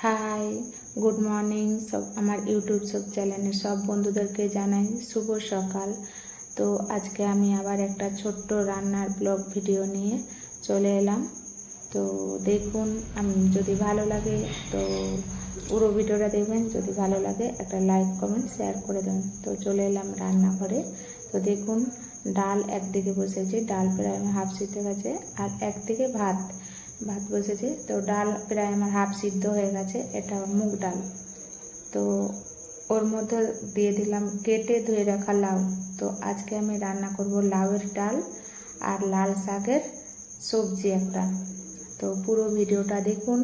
High, good morning সব আমার YouTube সব চ্যানেলের সব বন্ধুদেরকে জানাই শুভ সকাল। তো আজকে আমি আবার একটা ছোট্ট রান্নার ব্লগ ভিডিও নিয়ে চলে এলাম। তো দেখুন, আমি যদি ভালো লাগে তো পুরো ভিডিওটা দেখবেন, যদি ভালো লাগে একটা লাইক কমেন্ট শেয়ার করে দেবেন। তো চলে এলাম রান্নাঘরে। তো দেখুন, ডাল একদিকে বসেছি, ডাল প্রায় আমার হাফ সিদ্ধ গেছে, আর একদিকে ভাত বসেছে। তো ডাল প্রায় আমার হাফ সিদ্ধ হয়ে গেছে, এটা মুগ ডাল। তো ওর মধ্যে দিয়ে দিলাম কেটে ধুয়ে রাখা লাউ। তো আজকে আমি রান্না করব লাউয়ের ডাল আর লাল শাকের সবজি একটা। তো পুরো ভিডিওটা দেখুন,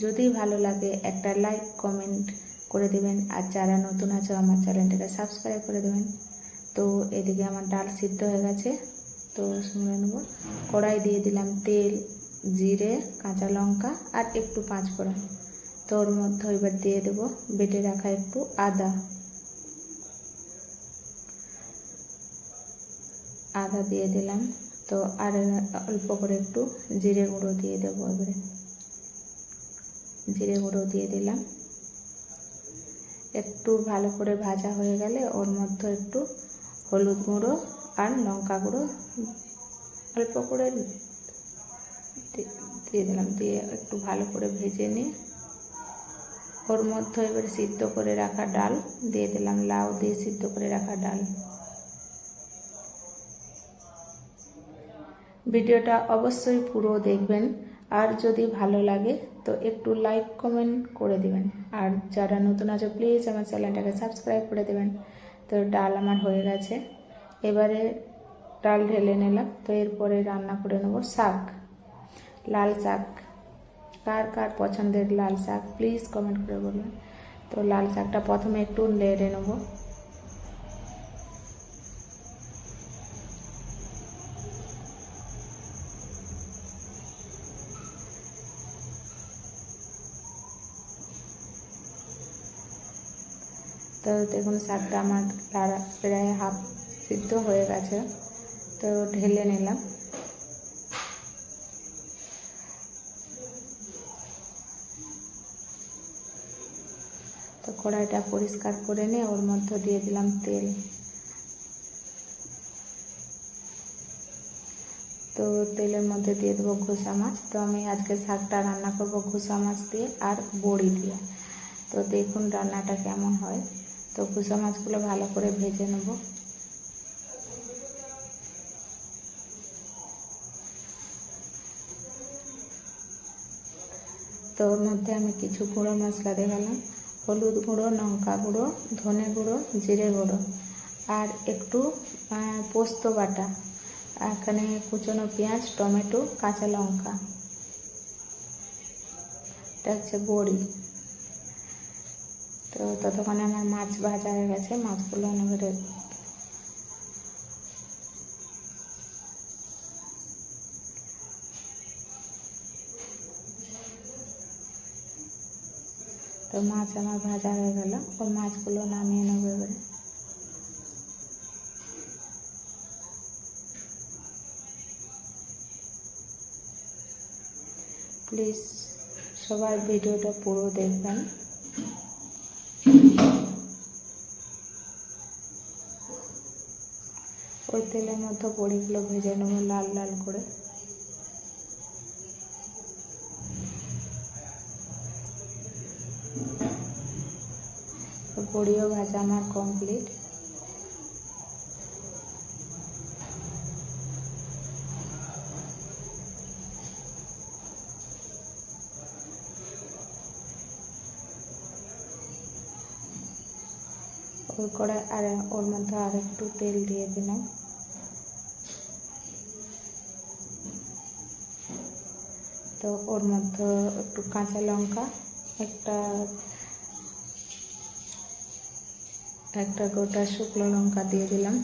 যদি ভালো লাগে একটা লাইক কমেন্ট করে দেবেন, আর যারা নতুন আছে আমার চ্যানেলটাকে সাবস্ক্রাইব করে দেবেন। তো এদিকে আমার ডাল সিদ্ধ হয়ে গেছে, তো শুনে নেব। কড়াই দিয়ে দিলাম তেল, জিরে, কাঁচা লঙ্কা আর একটু পাঁচফোড়ন। তো ওর মধ্যে এবার দিয়ে দেবো বেটে রাখা একটু আদা দিয়ে দিলাম। তো আর অল্প করে একটু জিরে গুঁড়ো দিয়ে দেবো। এবারে জিরে গুঁড়ো দিয়ে দিলাম। একটু ভালো করে ভাজা হয়ে গেলে ওর মধ্যে একটু হলুদ গুঁড়ো আর লঙ্কা গুঁড়ো অল্প করে দিয়ে দিলাম। দিয়ে একটু ভালো করে ভেজে নিয়ে ওর মধ্যে এবার সিদ্ধ করে রাখা ডাল দিয়ে দিলাম, লাউ দিয়ে সিদ্ধ করে রাখা ডাল। ভিডিওটা অবশ্যই পুরো দেখবেন, আর যদি ভালো লাগে তো একটু লাইক কমেন্ট করে দেবেন, আর যারা নতুন আছে প্লিজ আমার চ্যানেলটাকে সাবস্ক্রাইব করে দেবেন। তো ডাল আমার হয়ে গেছে, এবারে ডাল ঢেলে নিলাম। তো এরপরে রান্না করে নেব শাক, লাল শাক। কার কার পছন্দের লাল শাক প্লিজ কমেন্ট করে বলবেন। তো লাল শাকটা প্রথমে একটু নেড়ে নেব। তো দেখুন, শাকটা আমার প্রায় হাফ সিদ্ধ হয়ে গেছে, তো ঢেলে নিলাম। তো কড়াইটা পরিষ্কার করে নিয়ে ওর মধ্যে দিয়ে দিলাম তেল। তো তেলের মধ্যে দিয়ে দেবো ঘুষা মাছ। তো আমি আজকে শাকটা রান্না করব ঘুষা মাছ দিয়ে আর বড়ি দিয়ে। তো দেখুন রান্নাটা কেমন হয়। তো ঘুষা মাছগুলো ভালো করে ভেজে নেব। তো ওর মধ্যে আমি কিছু গুঁড়ো মশলা দেখালাম, হলুদ গুঁড়ো, লঙ্কা গুঁড়ো, ধনে গুঁড়ো, জিরে গুঁড়ো আর একটু পোস্ত বাটা, এখানে কুচনো পেঁয়াজ, টমেটো, কাঁচা লঙ্কা, এটা হচ্ছে বড়ি। তো ততক্ষণে আমার মাছ ভাজা হয়ে গেছে, মাছগুলো এবারে তো মাছ আমার ভাজা হয়ে গেল, ওই মাছগুলো নামিয়ে নেবো এবারে। প্লিজ সবাই ভিডিওটা পুরো দেখবেন। ওই তেলের মধ্যে বড়িগুলো ভেজে নেবো লাল লাল করে। বড়িও ভাজা আমার কমপ্লিট। ওর কড়াই আর ওর মধ্যে আর একটু তেল দিয়ে দিলাম। তো ওর মধ্যে একটু কাঁচা লঙ্কা, একটা গোটা শুকনো লঙ্কা দিয়ে দিলাম।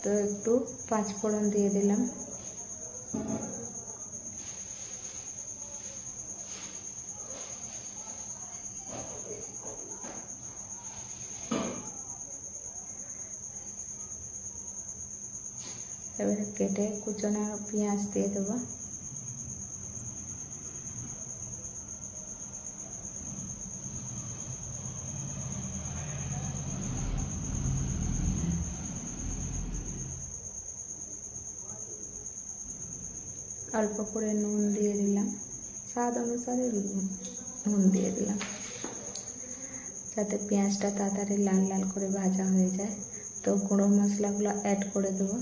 তো একটু পাঁচফোড়ন দিয়ে দিলাম। এবারে কেটে কুচনো পেঁয়াজ দিয়ে দেবো। অল্প করে নুন দিয়ে দিলাম, স্বাদ অনুসারে নুন দিয়ে দিলাম, যাতে পেঁয়াজটা তাড়াতাড়ি লাল লাল করে ভাজা হয়ে যায়। তো গুঁড়ো মশলাগুলো অ্যাড করে দেবো।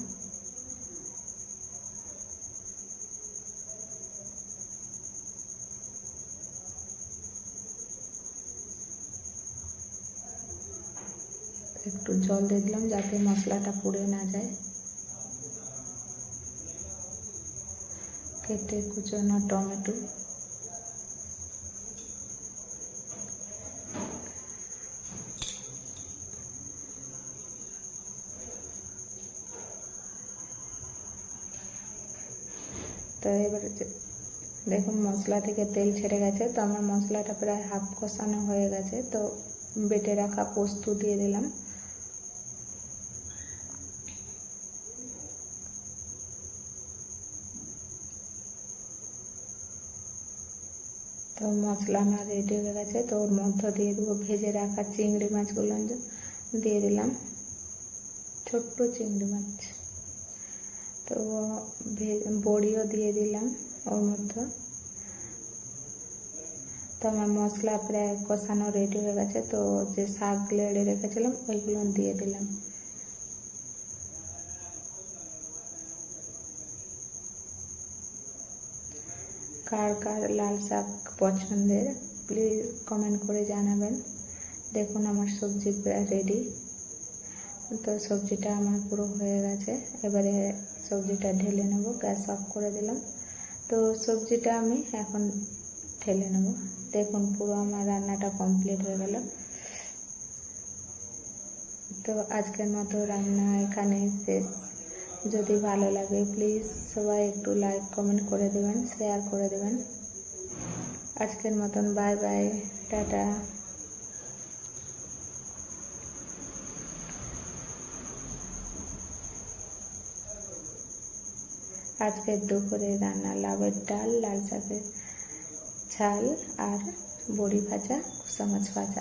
একটু জল দিয়ে দিলাম যাতে মশলাটা পুড়ে না যায়। কেটে কুচনো টমেটো, তো এবারে দেখুন মশলা থেকে তেল ছেড়ে গেছে। তো আমার মশলাটা প্রায় হাফ কষানো হয়ে গেছে। তো বেটে রাখা পোস্ত দিয়ে দিলাম। তো মশলা আমার রেডি হয়ে গেছে। তো ওর মধ্যে দিয়ে দেবো ভেজে রাখা চিংড়ি মাছগুলো দিয়ে দিলাম, ছোট্ট চিংড়ি মাছ। তো বড়িও দিয়ে দিলাম ওর মধ্যে। তো আমার মশলা প্রায় কষানো রেডি হয়ে গেছে। তো যে শাক লেড়ে রেখেছিলাম ওইগুলো দিয়ে দিলাম। কার কার লাল শাক পছন্দের প্লিজ কমেন্ট করে জানাবেন। দেখুন আমার সবজি প্রায় রেডি। তো সবজিটা আমার পুরো হয়ে গেছে। এবারে সবজিটা ঢেলে নেব। গ্যাস অফ করে দিলাম। তো সবজিটা আমি এখন ঢেলে নেব। দেখুন পুরো আমার রান্নাটা কমপ্লিট হয়ে গেল। তো আজকের মতো রান্না এখানে শেষ। যদি ভালো লাগে প্লিজ সবাই একটু লাইক কমেন্ট করে দেবেন, শেয়ার করে দেবেন। আজকের মতন বাই বাই, টাটা। আজকের দুপুরে রান্না লাউয়ের ডাল, লাল শাকের ঝাল আর বড়ি ভাজা, কুসা মাছ ভাজা।